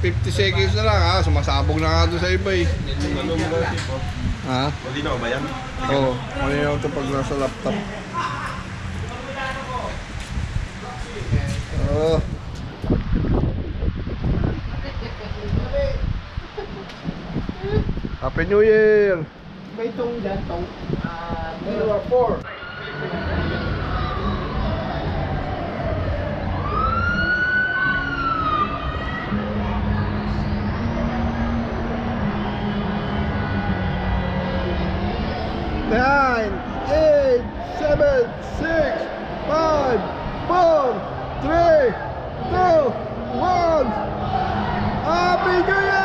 50 seconds na lang ha. Sumasabog na nga doon sa iba eh. Ano mo na tipo? Ha? Malinaw ba yan? Oo. Ano yung ito pag nasa laptop? Oh. Happy New Year! May itong dyan, itong 0 or 4. Nine, 8, 7, 6, 5, 4, 3, 2, 1. Happy New Year!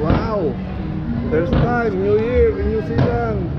Wow! First time, New Year in New Zealand.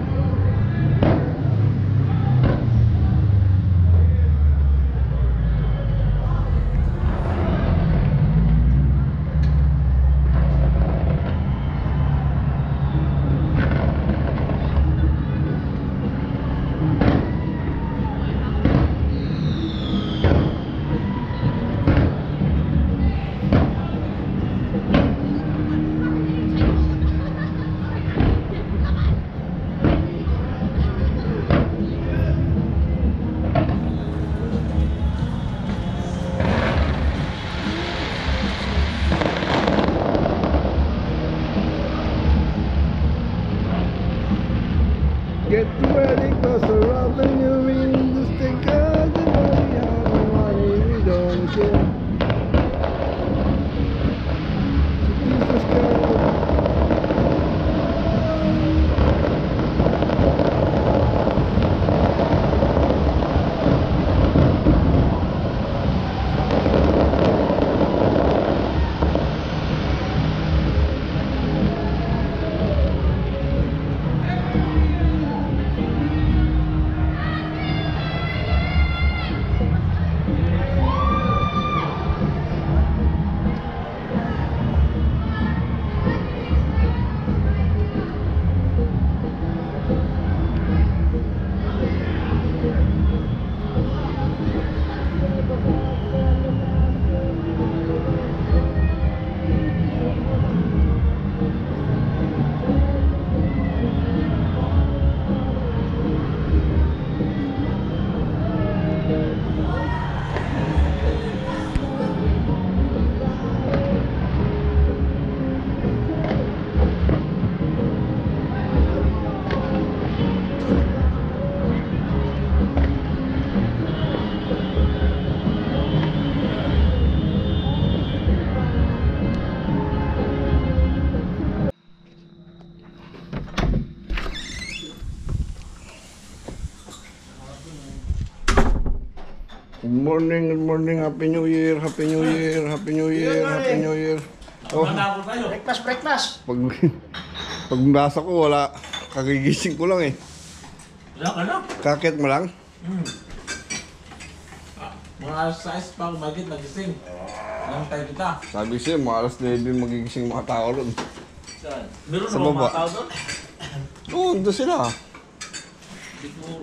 Get ready, cause we're robbing you in this thing, cause you know we have no money, we don't care. Jesus Christ. Good morning, Happy New Year, Happy New Year, Happy New Year, Happy New Year. Oh, Breakfast. pag basa ko, wala. Kagigising ko lang eh. Wala ka na? Kakit mo lang? Mga alas 6 pa kumagit, nagising. Lang tayo kita. Sabi siya, mga alas 9 magigising mga tao ron. Saan? Meron Sa na mga baba. tao doon? Oo, doon sila.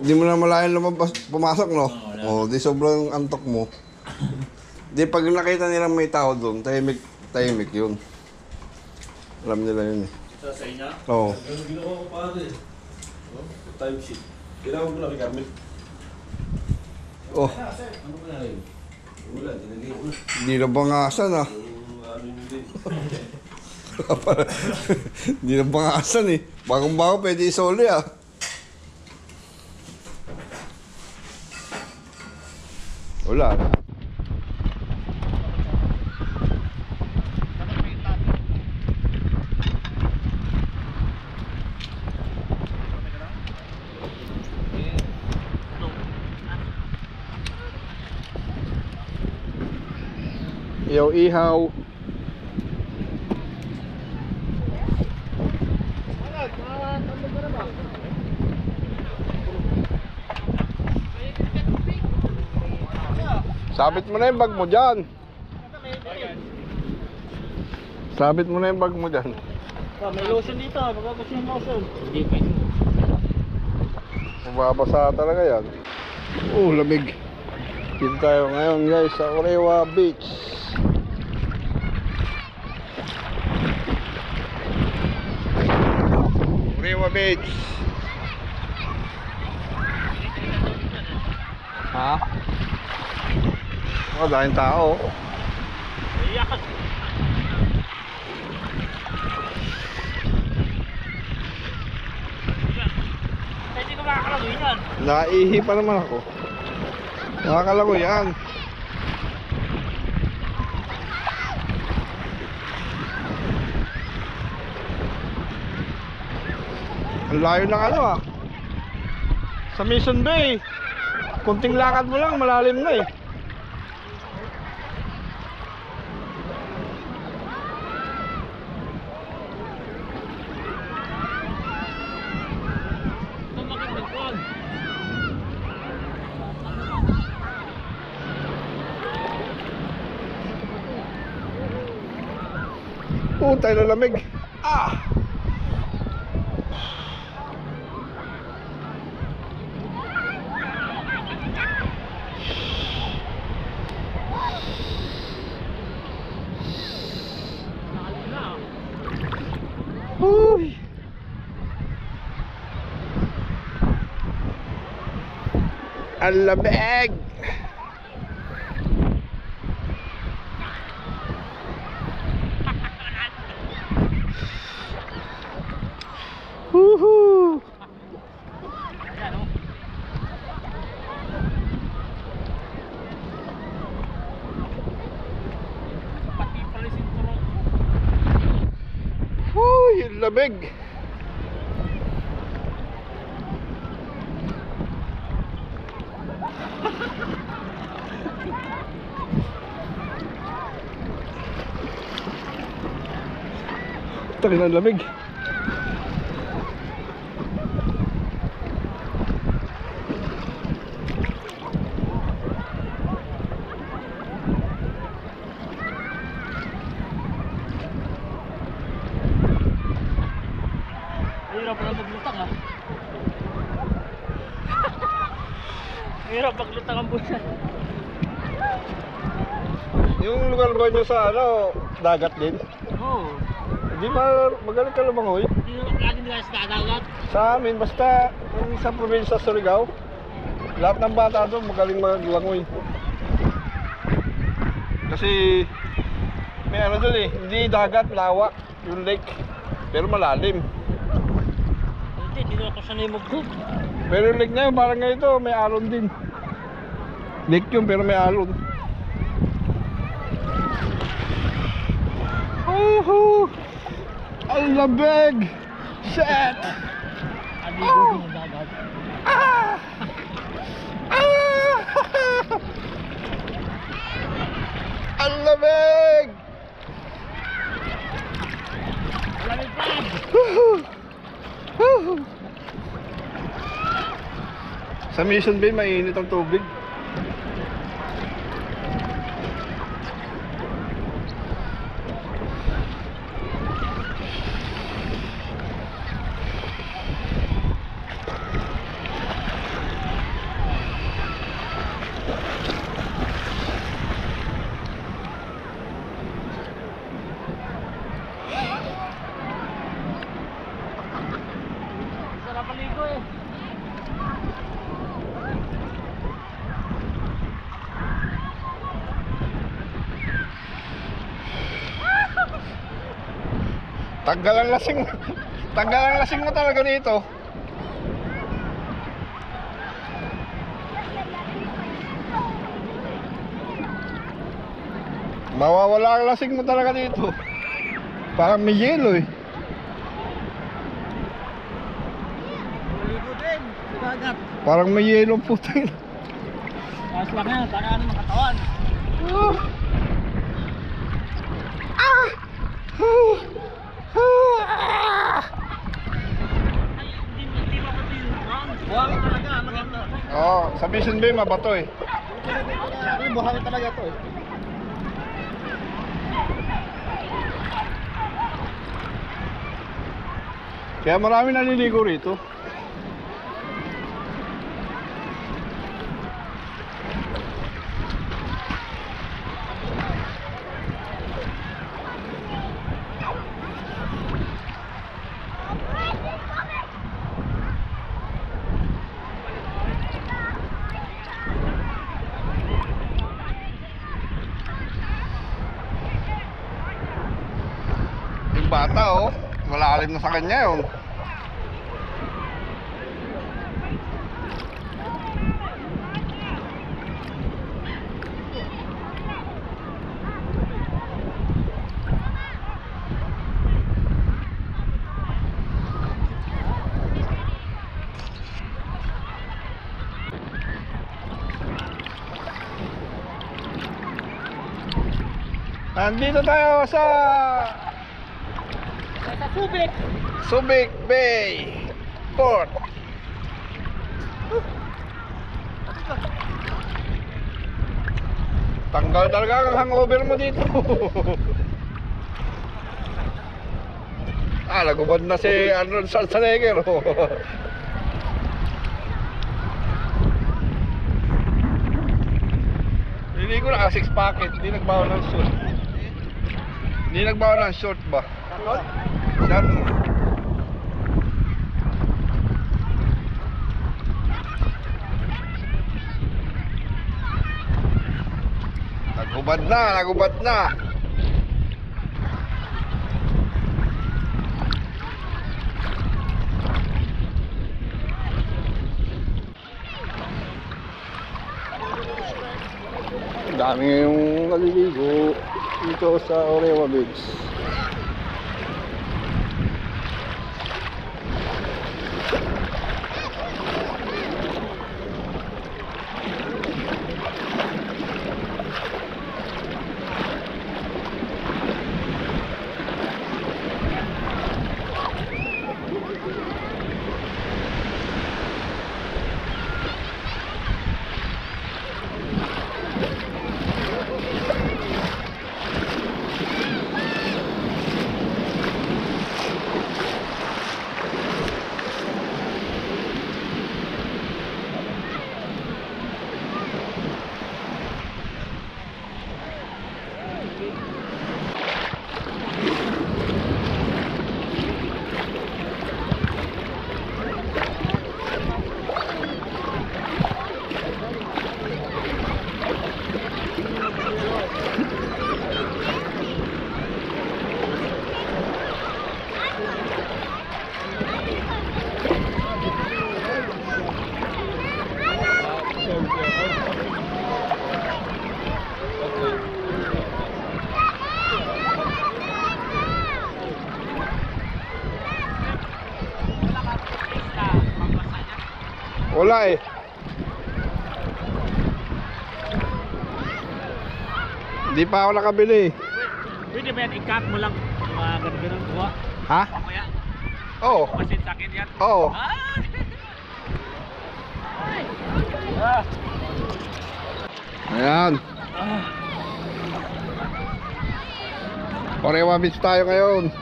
Di mo na malayan lumabas, pumasok, no? Oo, Di sobrang antok mo. Di pag nakita nila may tao doon, tahimik yun. Alam nila yun eh. Sa inyo? Oo. Ano ginawa ko pare? Time sheet. Kailangan ko lang may gamit. Oh, Ano ba na yun? Wala, tinagay ko na. di na bangasan ah. Ano yun din? Di na bangasan eh. Bagong-bago pwede isoli ah. Wala na. Ihaw-ihaw. Sabit mo na yung bag mo dyan. Sabit mo na yung bag mo dyan. May lotion dito, baka gusto yung lotion. Hindi pa. Mababasa talaga yan. Lamig. Dito tayo ngayon guys sa Orewa Beach. Orewa Beach. Ha? Daming tao. Hindi ko makakalagoy yan. Naihi pa naman ako. Nakakalagoy yan. Ang layo ng ano ah. Sa Mission Bay. Kunting lakad mo lang, malalim na eh. Tayo na lamig. Uy. Ang lamig. Woohoo! Pati pala yung turong. Uy, ang lamig. Takin ang lamig. Hirap pala maglutang ah. Hirap maglutang ang buwan. Yung lugar ba nyo sa ano, dagat din? Oo. Hindi ba magaling ka lumangoy? Hindi naman lagi nila sa dagat. Sa amin, basta yung sa probinsya sa Surigao, lahat ng bata doon magaling maglangoy. Kasi may ano doon eh, hindi dagat, lawa, yung lake, pero malalim. Hindi na ako sanay mag-hook. Pero yung lake na yun, parang ganito, may alon din. Lake yun, pero may alon. Woohoo! Ang lamig! Shit! Aligo din yung dagat. Ah! Ah! Ang lamig! Malamig pa! Sa Mission Bay, mainit ang tubig. Sarap paligo eh. Tanggal ang lasing. Tanggal ang lasing mo talaga dito. Mawawala ang lasing mo talaga dito. Parang may yelo eh. Maligo din sa dagat. Parang may yelo putin. Tapos lang yan, para ano makatawan. Buhangin talaga, maganda. Oo, sa Vision Bay mabato eh. Buhangin talaga to eh. Kaya marami naliligo rito. Yung bata oh, malalim na sa kanya yun. Nandito tayo sa Subic. Subic Bay Port. Tanggal talaga ang hangover mo dito. Nagubad na si Arnold Schwarzenegger. Hindi ko na six packet, hindi nagbawa ng short. Hindi nagbawa ng short ba? Short. Nagubad na, nagubad na. Dami yung naliligo dito sa Orewa Beach. Wala eh. Hindi pa ako nakabili. Pwede ba yan i-cut mo lang mga ganun-ganun buha? Ha? Mamaya, Oo. pasin sa akin yan. Oo. Ayan. Orewa Beach tayo ngayon.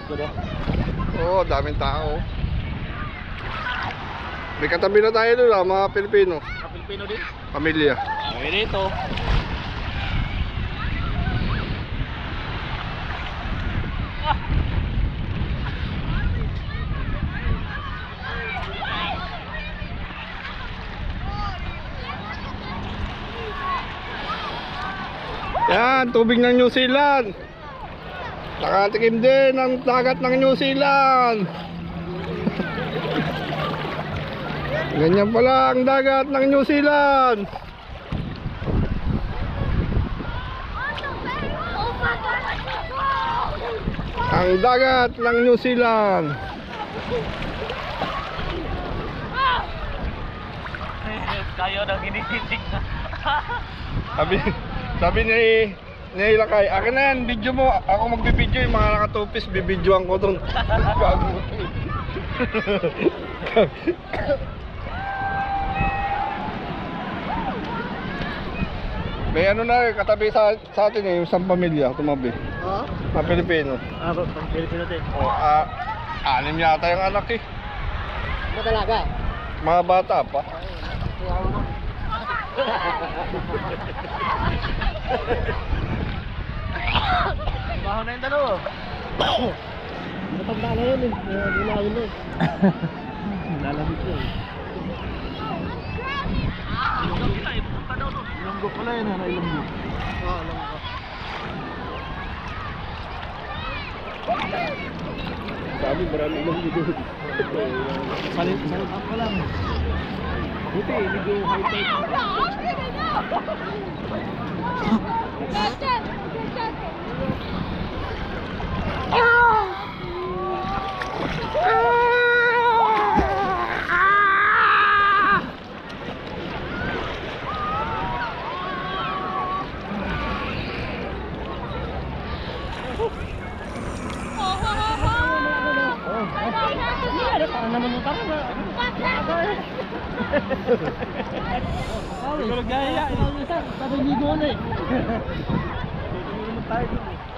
Oo, daming tao. May katabi na tayo doon mga Pilipino. Sa Pilipino din. Pamilya. Okay dito. Yan, tubig ng New Zealand. Nakatikim din ang dagat ng New Zealand. Ganyan pala ang dagat ng New Zealand. Ang dagat ng New Zealand. Kayo nang hinihitik na. Sabi Nilakay. Akin na yan, video mo. Ako magbibideo, yung mga nakatupis, bibidyoan ko doon. Gago. May ano na katabi sa atin eh, yung isang pamilya, tumabi. Oo? Mga Pilipino. Pang Pilipino din. O, anim yata yung anak eh. Ano talaga? Mga bata pa. Baho na yung dalawa. Matanda na yun eh. Nilawin na eh. Lalamig yun. Ilonggo pala yun, ano ilonggo? Oo, ilonggo. Sabi marami ilonggo doon. Salit up ka lang. Buti, medyo high tide.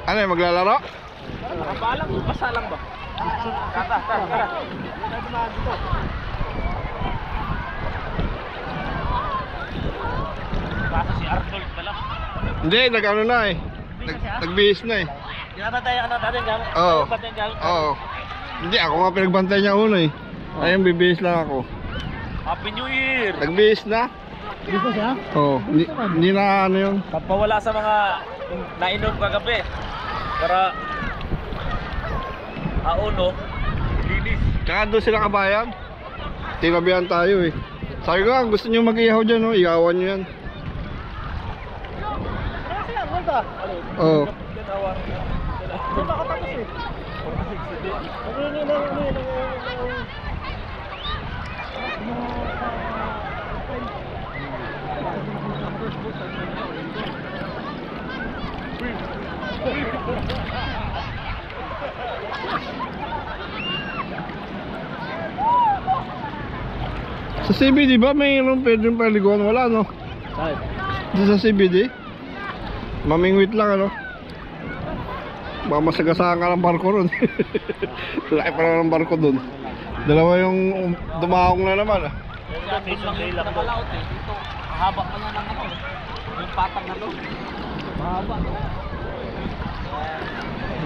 Ano yung maglalaro? Nakabalang, basa lang ba? Tara. Basa si Arnold pala. Hindi, nag-ano na eh. Nagbihis na eh. Ginabantay ka na natin gamit. Oo. Bantay gamit. Oo. Hindi, ako nga pinagbantay niya una eh. Ayun, bibihis lang ako. Happy New Year! Nagbihis na? Dito siya? Oo. Hindi na ano yun. Pagpawala sa mga nainom kagabi. Para no? Linis. Tsaka doon sila kabayan. Tinabihan tayo eh. Sabi ko gusto nyo mag-ihaw dyan, no? Ihawan nyo yan. Oo. Sa CBD ba mayroon pwedeng paliguan? Wala, no? Sa CBD? Mamingwit lang, ano? Baka masagasaan ka ng barko ron. Laki pa naman ng barko dun. Dalawa yung dumahong na naman, ah. Dito, mahaba pa nga ng ano. Yung patag na to. Mahaba.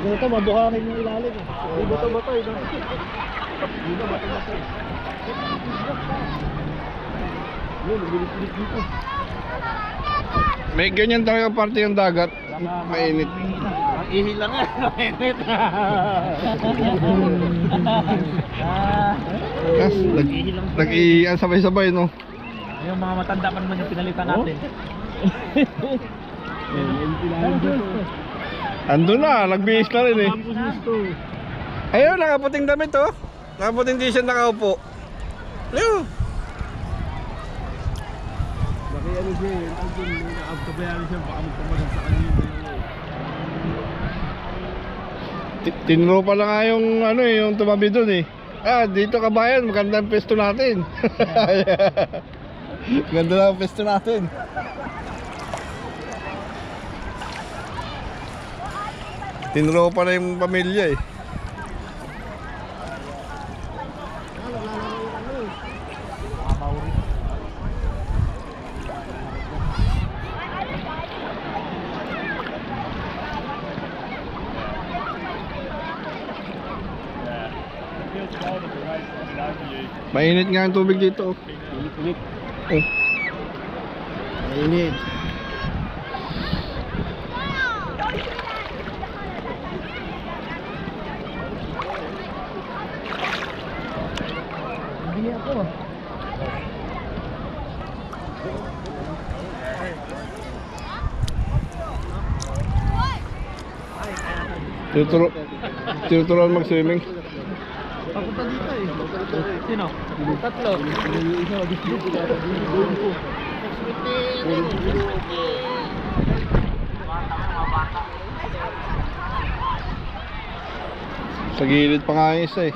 Dito, mabuharin yung ilalim. Dito to bato eh. Dito bato. Yun, bilis-bilis dito. May ganyan talaga parte ng dagat. Mainit. Ang ihi lang eh. Mainit. Kas, nag-iian sabay-sabay, no? Yung mga matanda pa naman yung pinalitan natin. Ando na, nagbihis na rin eh. Ayun, nakaputing damit, oh. Nakaputing t-shirt, nakaupo. Leo. Ano siya eh, nakapagkabayaan siya, baka magpamagal sa kanina. Tinro pa na nga yung ano eh, yung tumabi dun eh. Dito kabayan, maganda ang pesto natin. Ganda na ang pesto natin. Tinro pa na yung pamilya eh. Mainit nga ang tubig dito. Init. Mainit. Hindi ako. Tinuturuan mag-swimming. Papunta dito eh. Sino? Tatlo. Isa, dito. Sa gilid pa nga yung isa eh.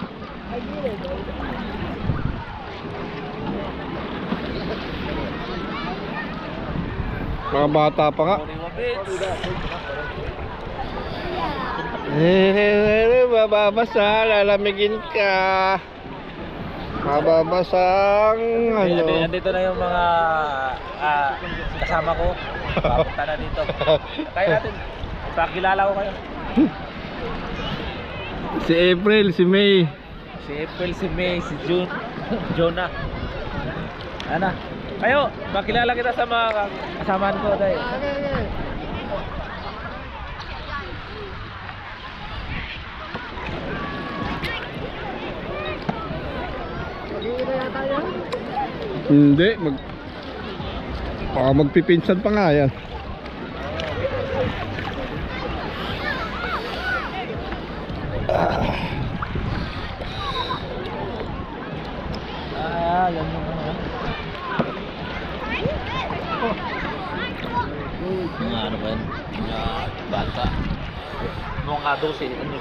Mga bata pa nga. Mababasa, lalamigin ka. Mababasang ano. Nandito na yung mga kasama ko. Papunta na dito. Kaya natin, pakilala ko kayo. Si April, si May. Si April, si May, si June, Jonah. Ano? Kayo, pakilala kita sa mga kasamaan ko dahil. Hindi, baka magpipinsan pa nga yan. Yan yung mga ano ba yan? Mga bata. Mga 12, ano?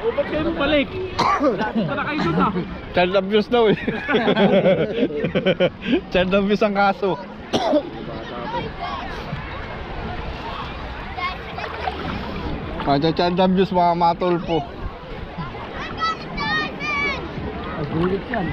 Ba't kayo nung balik? Dito na kayo doon ah. Child abuse daw eh. Child abuse ang kaso. Child abuse mga matulpo. Agulit yan.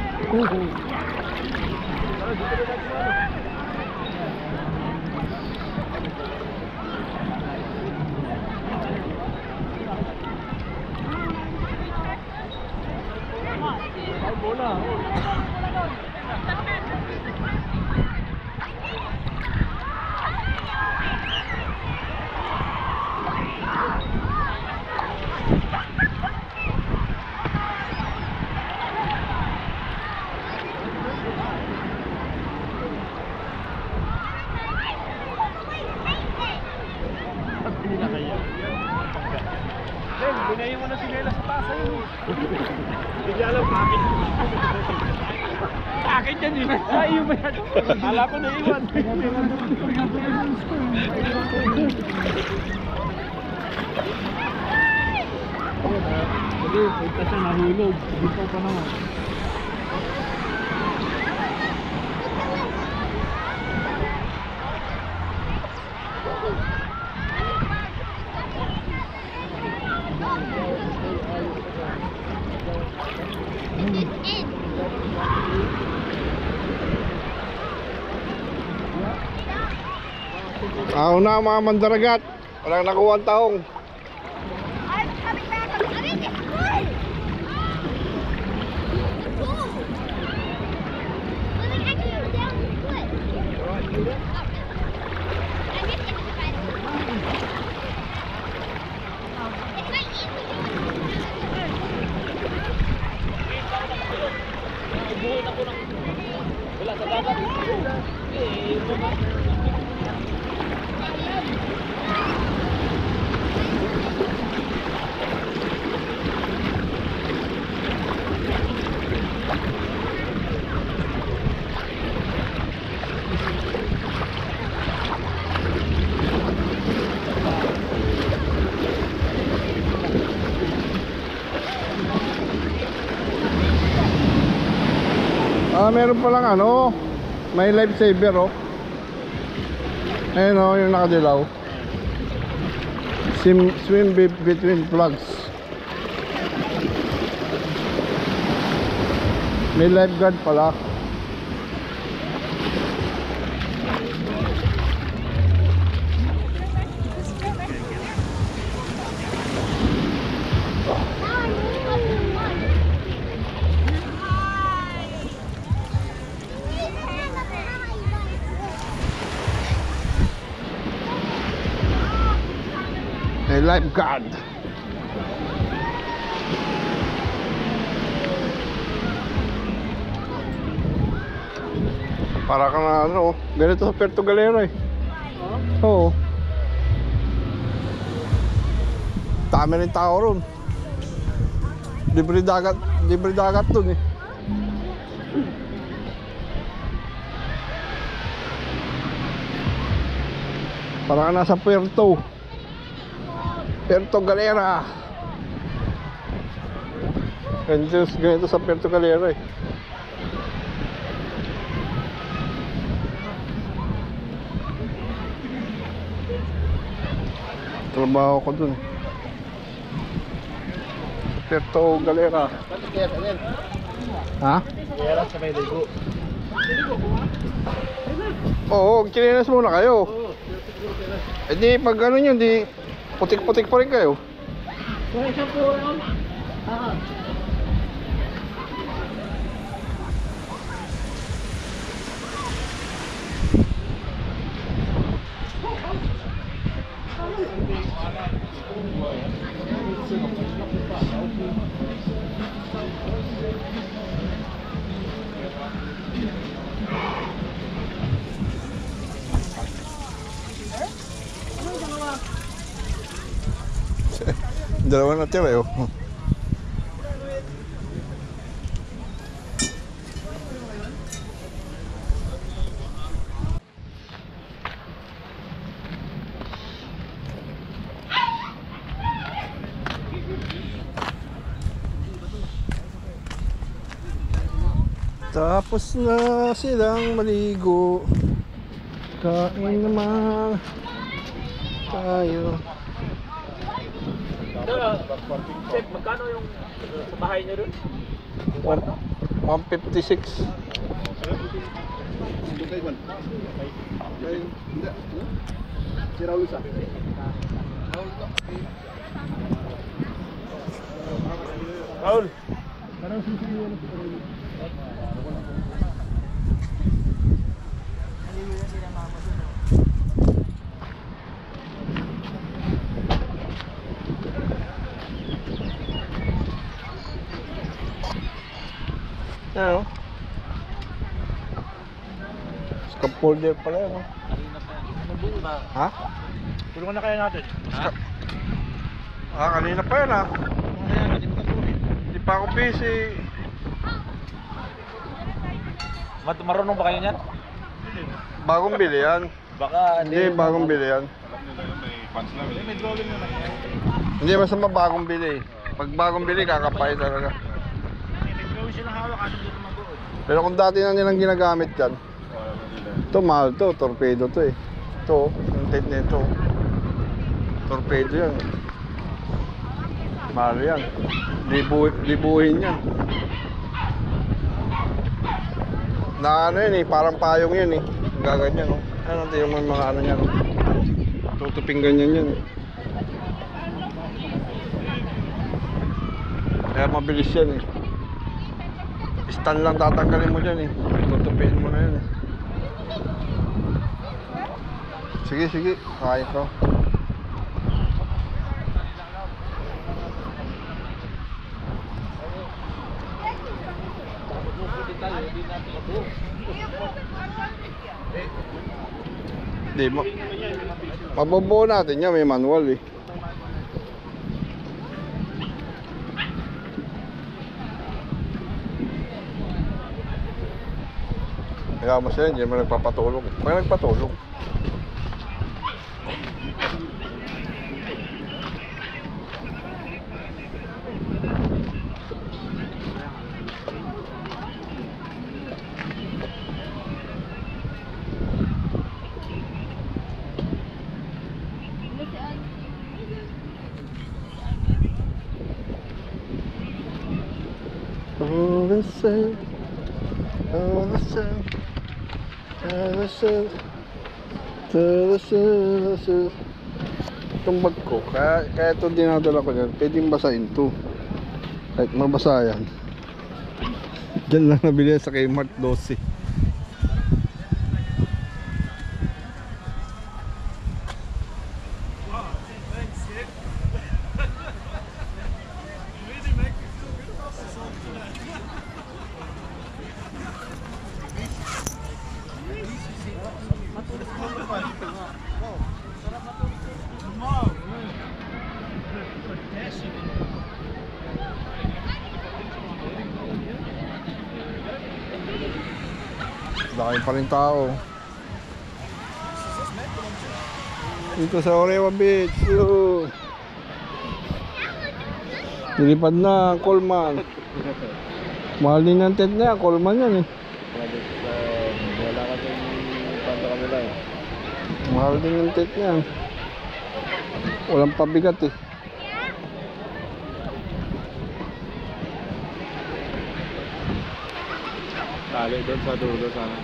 Binayin mo na si Lela sa tasa yun. Hindi niya alam bakit. Akin yan yun. Ay, yun ba yan? Akala ko na iwan. Sige, punta siya nahulog. Dito pa naman. Ako na mga mandaragat. Walang nakuha ang taong. I'm coming back. I'm in this wood. Cool. Well, then I can go down this wood. I guess it's fine. It's my Wala sa dagat. Meron palang ano, may lifesaver oh. Ayun oh, yung nakadilaw. Swim between plugs. May lifeguard pala. May lifeguard. Para ka na ano, ganito sa Puerto Galera eh. Oo. Dami rin tao ron. Libre dagat dun eh. Para ka nasa Puerto Galera. Ganito sa Puerto Galera eh. Trabaho ko dun. Puerto Galera. Ha? Kaya sa may ligo. Oo, kinilas muna kayo. Eh di pag ano nyo, di putik-putik pa rin kayo. Dalawa na tira eh. Tapos na silang maligo. Kain naman tayo. Chef, magkano yung sa bahay niyo doon? 156. Paul. Ano? Scaffolder pala yun. Ha? Tulungan na kaya natin. Kanina pa yan ah. Hindi pa ako busy. Marunong ba kayo niyan? Bagong bili yan. Baka Hindi, bagong bili yan. Hindi masama bagong bili. Pag bagong bili, kakapay talaga. Pero kung dati na nilang ginagamit yan, ito mahal to, torpedo to eh. Ito, yung tent nito. Torpedo yan. Mahal yan. Libuhin yan. Na ano yan eh, parang payong yan eh. Gaganyan oh. Ano natin yung mga ano yan. Tutuping ganyan yan eh. Kaya mabilis yan eh. Stand lang tatanggalin mo dyan eh. Tutupiin mo na yan eh. Sige, sige. Kaya ko. Di mo. Mabubuo natin yan. May manual eh. Kaya mas yan, hindi mo nagpapatulog. May nagpatulog. sa'yo. Para sa'yo. Para sa'yo. Para sa'yo. Itong bag ko, kaya ito dinadala ko yan. Pwedeng basahin to. Kahit mabasa yan. Diyan lang nabili sa Kmart 12. Dami pa rin tao dito sa Orewa Beach. Nilipad na ang Coleman. Mahal din ang tent na yan. Coleman yan eh. Wala kasi panta kami lang. Mahal din ang tent na yan. Walang pabigat eh. Tali doon sa dulo sana.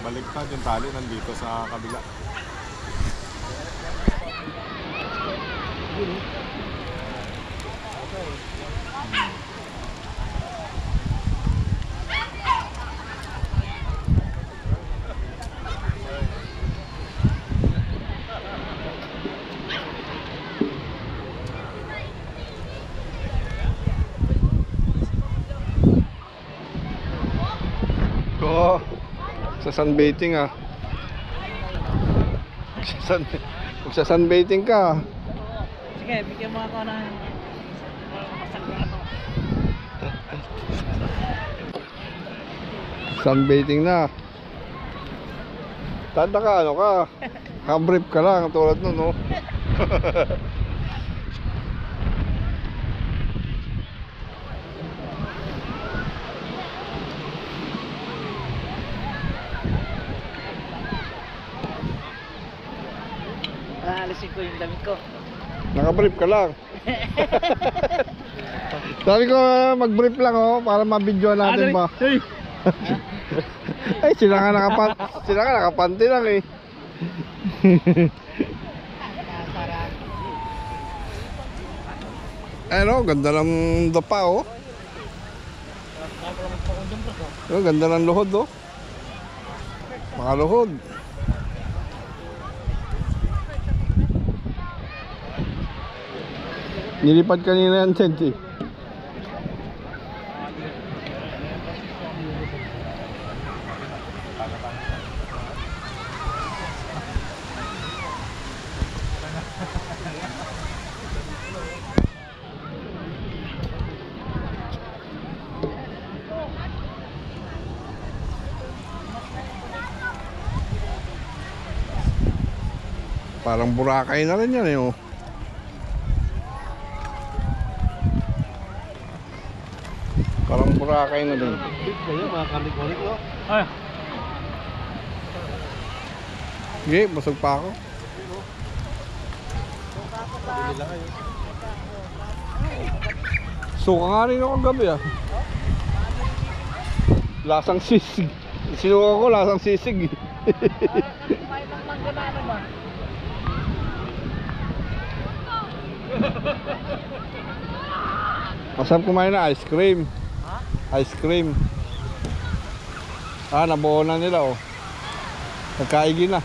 Baligtad yung tali nandito sa kabila. Oo. Sa sunbathing ah. Sa sunbathing ka. Sige, bigyan mo ako ng masakto. Sunbathing na. Tanda ka, ano ka? Kabrief ka lang, tulad nun, no? Alisin ko yung damit ko. Nakabrief ka lang. Sabi ko, mag-brief lang, oh, para mabidyo natin ba? Ay, sila nga nakapanti lang eh. Ano, ganda ng dapa oh. Oh, ganda ng luhod oh. Mga luhod. Nilipad kanina yan tent eh. Parang Boracay na rin yan eh oh. Parang Boracay na din. Ay, Okay, busog pa ako. Suka nga rin ako gabi ah. Lasang sisig. Sinuka ko lasang sisig. Masarap kumain na ice cream. Ice cream. Ah, nabuo na nila oh. Nagkaigi na.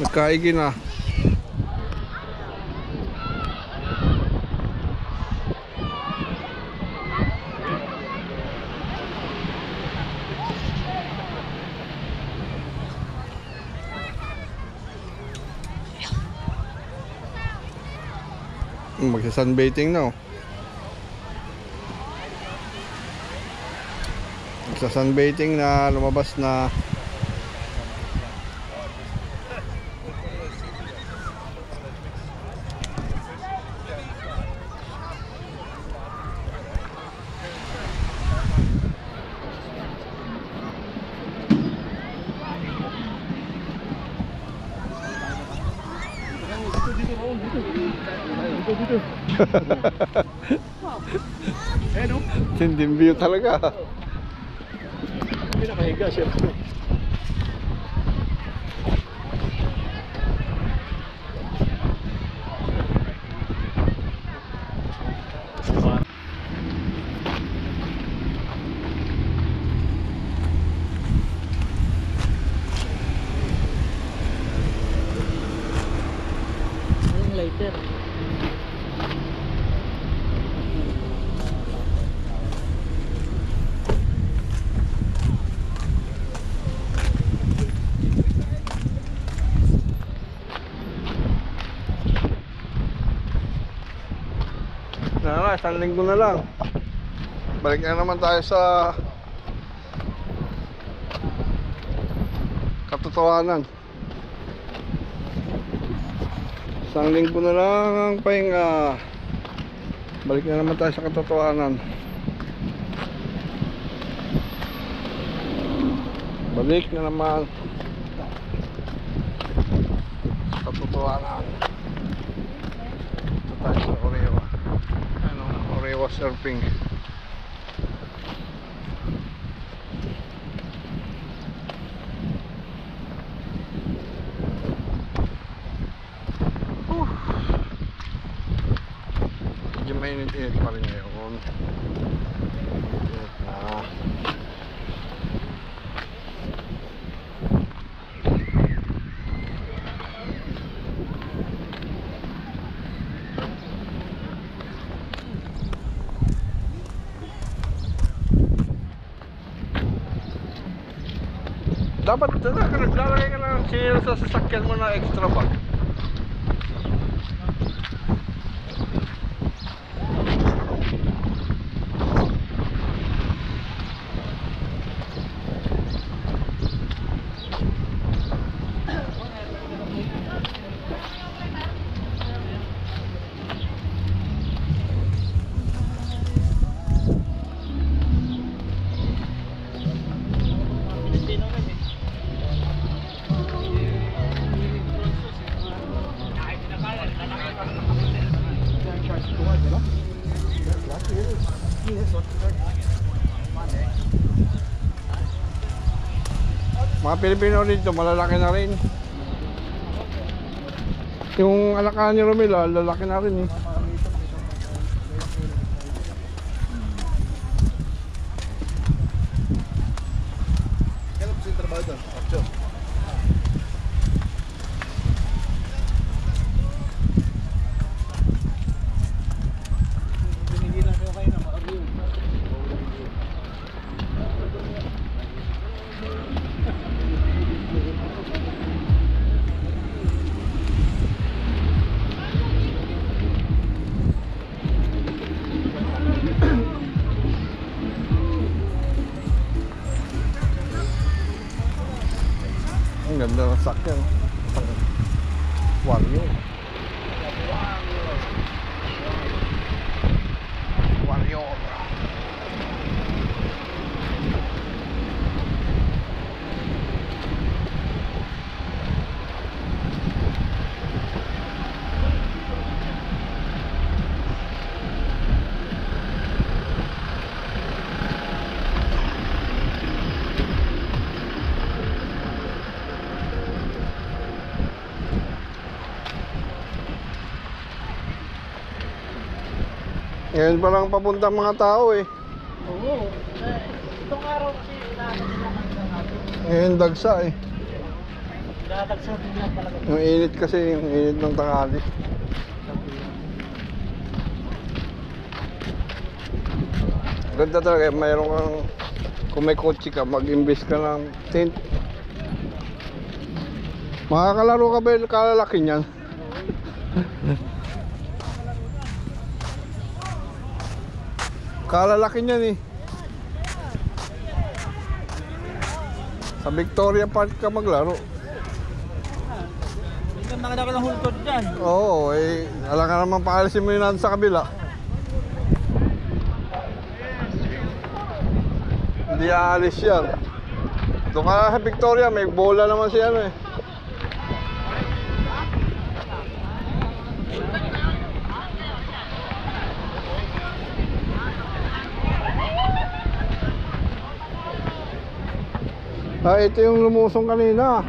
Nagkaigi na. Magsa-sunbathing na oh. Magsa-sunbathing na, lumabas na. Tinding view talaga. Pinakahiga siya. Yung lighter. Isang linggo na lang. Balik na naman tayo sa katotohanan. Isang linggo na lang ang pahinga. Balik na naman tayo sa katotohanan. Balik na naman sa katotohanan. Ito tayo sa Orewa. Orewa surfing. Medyo mainit-init pa rin ngayon. Init na. Dapat naglalagay ka ng seal sa sasakyan mo na extra bag. Mga Pilipino dito, malalaki na rin. Yung alakahan ni Romila, lalaki na rin eh. Kailan po siya trabaho doon? Ang ganda ng sakyan. Wario. Wario. Ngayon pa lang papuntang mga tao eh. Oo. Itong araw kasi inaano nila hanggang hapon. Ngayon dagsa eh. Dadagsa din lang talaga. Yung init kasi, yung init ng tanghali. Ganda talaga, mayroon kang, kung may kotse ka, mag-invest ka ng tent. Makakalaro ka ba yung kalalaki niyan? Kalalaki niyan eh. Sa Victoria Park ka maglaro. Hindi ka nakita ko ng hultod dyan. Oo, eh, alam ka naman paalisin mo yun sa kabila. Hindi aalis yan. Doon ka sa Victoria, may bola naman siya ano eh. Ah, ito yung lumusong kanina.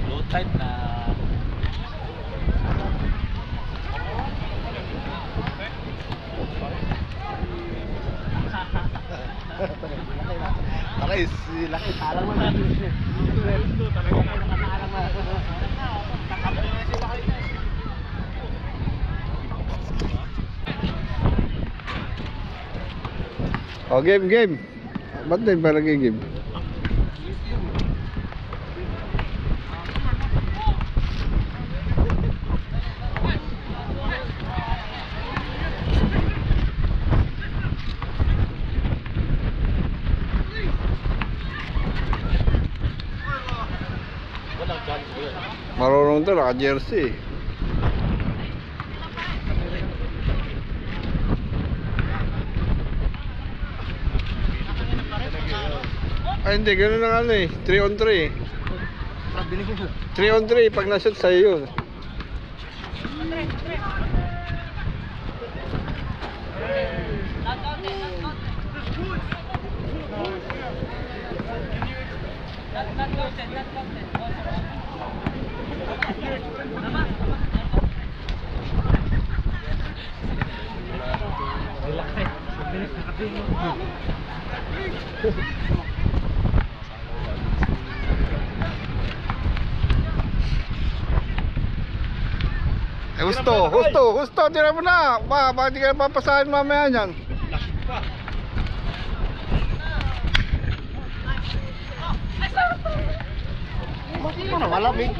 Low tide na. Aray, sila. Oh, game. Ba't din ba nag-game? Walang chance yun. Marunong to, naka-jersey. Ay, hindi, gano'n na ano eh. 3 on 3. 3 on 3, pag na-shoot sa'yo yun. Eh, gusto, tira mo na. Bakit di ka papasahin mamaya niyan? Malamig.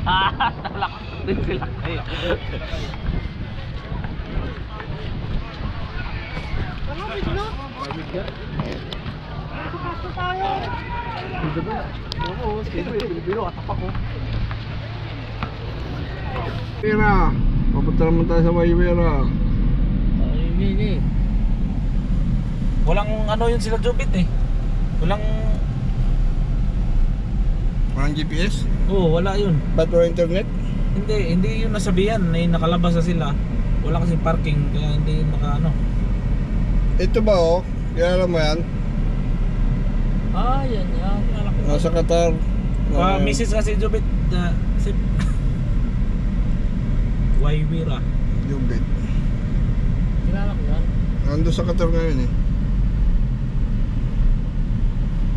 Talak din sila kayo. Pira, papunta naman tayo sa Waywera. Walang ano yun sila Jobit eh. Walang Walang GPS? Oo, wala yun. Ba't walang internet? Hindi yun nasabihan na nakalabas na sila. Wala kasi parking kaya hindi yun ano. Ito ba oh? Kilala mo yan? Ah, yan. Nasa Qatar. Mrs. kasi Jobit si Waywera. Jubit. Kilala ko yan. Nandun sa Qatar ngayon eh.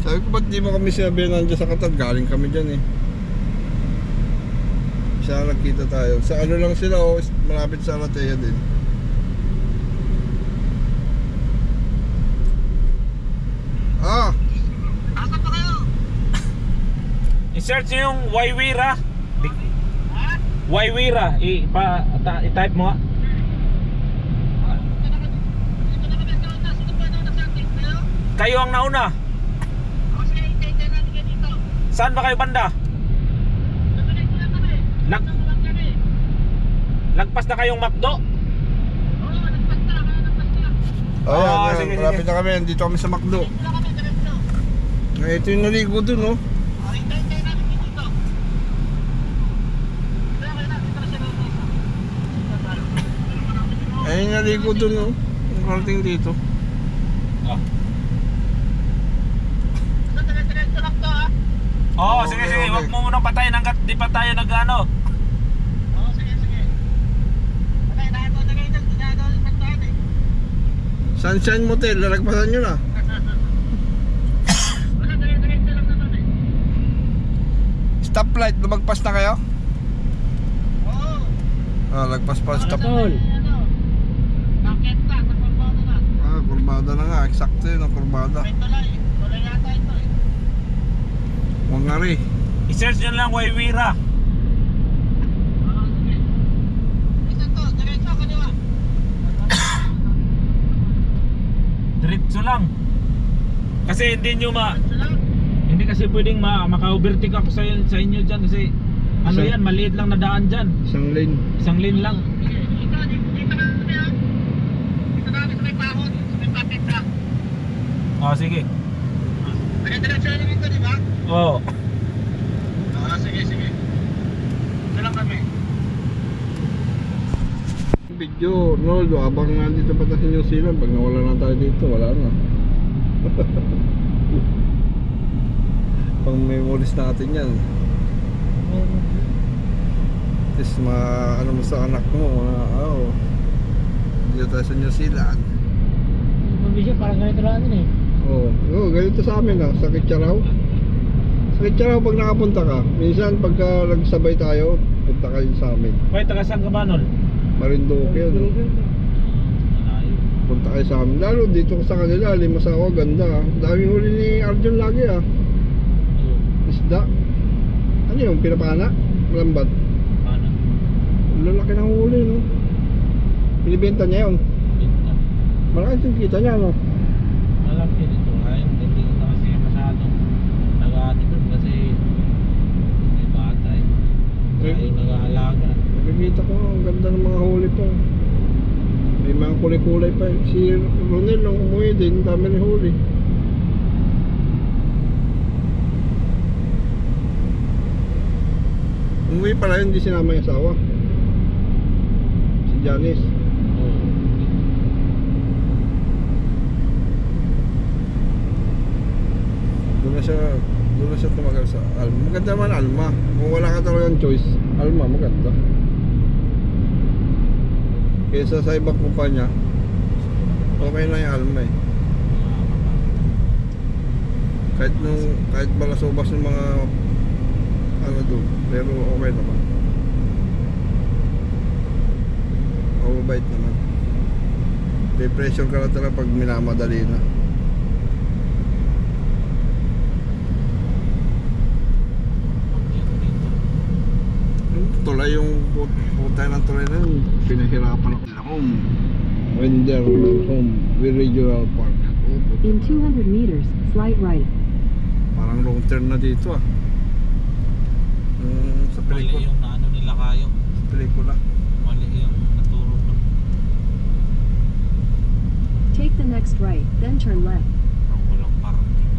Sabi ko ba't di mo kami sinabi na nandiyan sa Qatar? Galing kami dyan eh. Isa nagkita tayo. Sa ano lang sila oh, malapit sa Alatea din. Ah! I-search nyo yung Waywera. Waywera. I-type mo nga. Kayo ang nauna. Saan ba kayo banda? Lagpas na kayong McDo? Oh, yan, sige, malapit sige. na kami. Dito kami sa McDo. Ito yung naligo dun oh. Ayun yung naligo dun oh. Yung karating dito. Oo, Okay, sige. okay. Huwag mo munang patayin hanggat di pa tayo nag-ano. Sunshine Motel, lalagpasan nyo na. Stoplight, lumagpas na kayo? Ah, lagpas pa stop. Ah, kurbada na nga, eksakto yun ang kurbada. Wangari. I-search nyo lang Waywira. Diretso lang. Kasi hindi nyo hindi kasi pwedeng maka-overtake ako sa inyo dyan kasi ano Isa- yan, maliit lang na daan dyan. Isang lane. Isang lane lang. Oh, sige. Oo. Video, Ronaldo, abang nandito pa tayo sa New Zealand, pag nawala na tayo dito, wala na. Pang memories natin yan. At least ano mo sa anak mo, dito tayo sa New Zealand. Mabisya, parang ganito lang din eh. Ganito sa amin sa Kitcharaw. Sa Kitcharaw pag nakapunta ka, minsan pagka nagsabay tayo, punta kayo sa amin. Wait, taga saan ka ba nun? Marinduque yun. Punta kayo sa amin. Lalo dito sa kanila, Limasawa, ganda. Daming huli ni Arjun lagi Isda. Ano yung pinapana? Malambat. Ano? Lalaki ng huli, no? Pinibenta niya yun. Binta. Malaki yung kita niya, no? Malaki dito. Ay, hindi ko na kasi masyadong nag-aano doon kasi may bata eh. Kaya yung nag-aalaga. Nakikita ko, ang ganda ng mga huli pa. May mga kulay-kulay pa. Si Ronel nung umuwi din, dami ni huli. Umuwi pala yun, hindi sinama yung asawa. Si Janice. Doon na siya tumagal sa Alma. Maganda naman Alma. Kung wala ka talagang choice, Alma maganda. Kaysa sa ibang kumpanya, okay na yung Alma eh. Kahit balasubas ng mga doon, pero okay naman. Mababait naman. Depression ka lang talaga pag minamadali na. Tulay yung putay ng tulay na yun, pinahirapan ako. Wender Home Regional Park. In 200 meters, slight right. Parang long turn na dito sa Mali pelikula. yung naano nila kayo. Sa pelikula. Mali yung naturo ko. Take the next right, then turn left. Parang walang parking.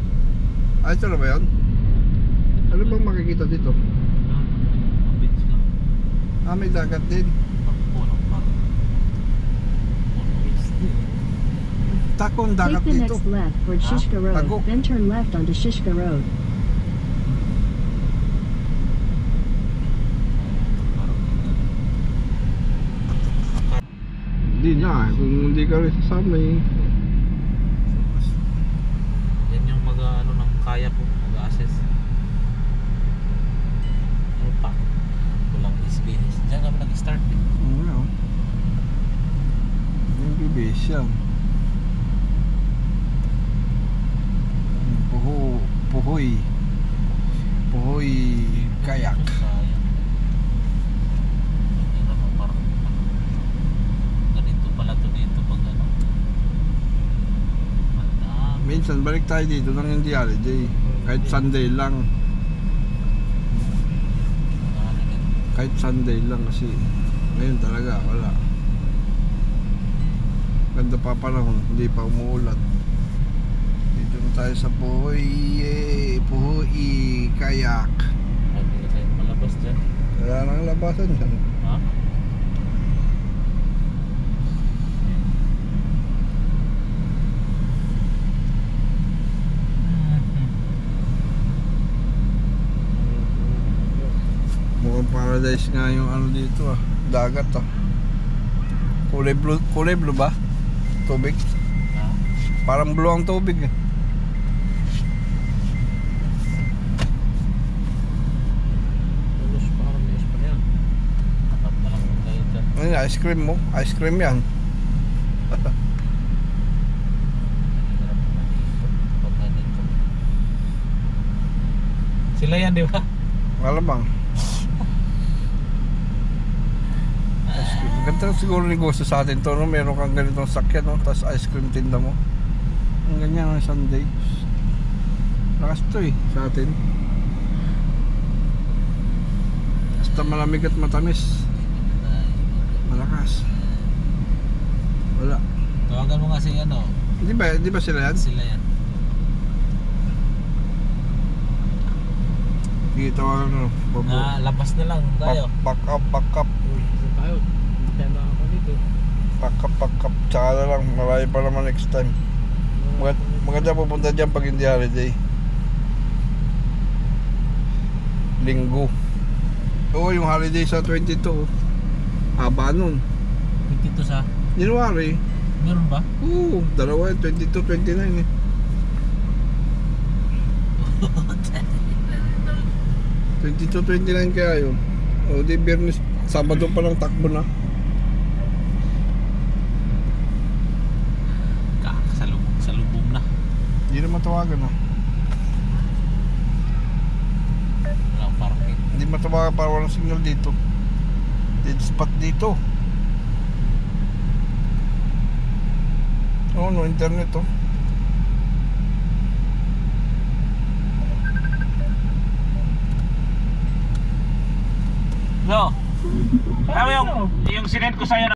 Ay, ito na ba yan? Ano bang makikita dito? Mabits lang. May dagat din. Walang parking. Mabits din. Takong dagat Take the dito. next left for Shishka Road, Tago. then turn left onto Shishka Road. Hindi na, kung hindi ka rin sasama Yan yung mag-ano ng kaya ko, mag-assess. Ano pa? Walang SBS. Diyan kami nag-start eh. Oo. Yung BBS yan. Puhoy kayak. Sayang. Yan naman parang ganito pala to dito pag ano. Madami. Minsan balik tayo dito nang hindi holiday. Kahit Sunday lang. Kahit Sunday lang kasi ngayon talaga wala. Ganda pa panahon, hindi pa umuulan. Dito na tayo sa Puhoy kayak. Hindi na tayo malabas dyan. Wala nang labasan dyan. Ha? Mukhang paradise nga yung ano dito dagat kulay blue ba? Tubig? Ha? Parang blue ang tubig Tulos parang may pa yan. Tapat na lang tayo dyan. Ano yan, ice cream mo? Ice cream yan. Sila yan, di ba? Malamang. Ice cream. Ganda siguro negosyo sa atin to, no? Meron kang ganitong sakyan, no? Tapos ice cream tinda mo. Ang ganyan ng Sunday. Lakas to eh, sa atin. Basta malamig at matamis. Malakas. Wala. Tawagan mo nga si ano, Di ba sila yan? sila yan. Sige, tawagan mo. Na labas na lang tayo. Back up. Ito tayo. Hindi tayo makakaw dito. Back up. Tsaka na lang, malayo pa naman next time. Maganda pupunta dyan pag hindi holiday. Linggo. Oo, yung holiday sa 22. Haba nun. 22 sa, January. meron ba? Oo, dalawa yun. 22, 29 eh. $22, $29 kaya yun. O di Biyernes, Sabado pa lang takbo na. Salubong na. Hindi na matawagan ah. Walang parking. Hindi matawagan para walang signal dito. Dead spot dito. Oo, no internet oh. So, yung sinend ko sa'yo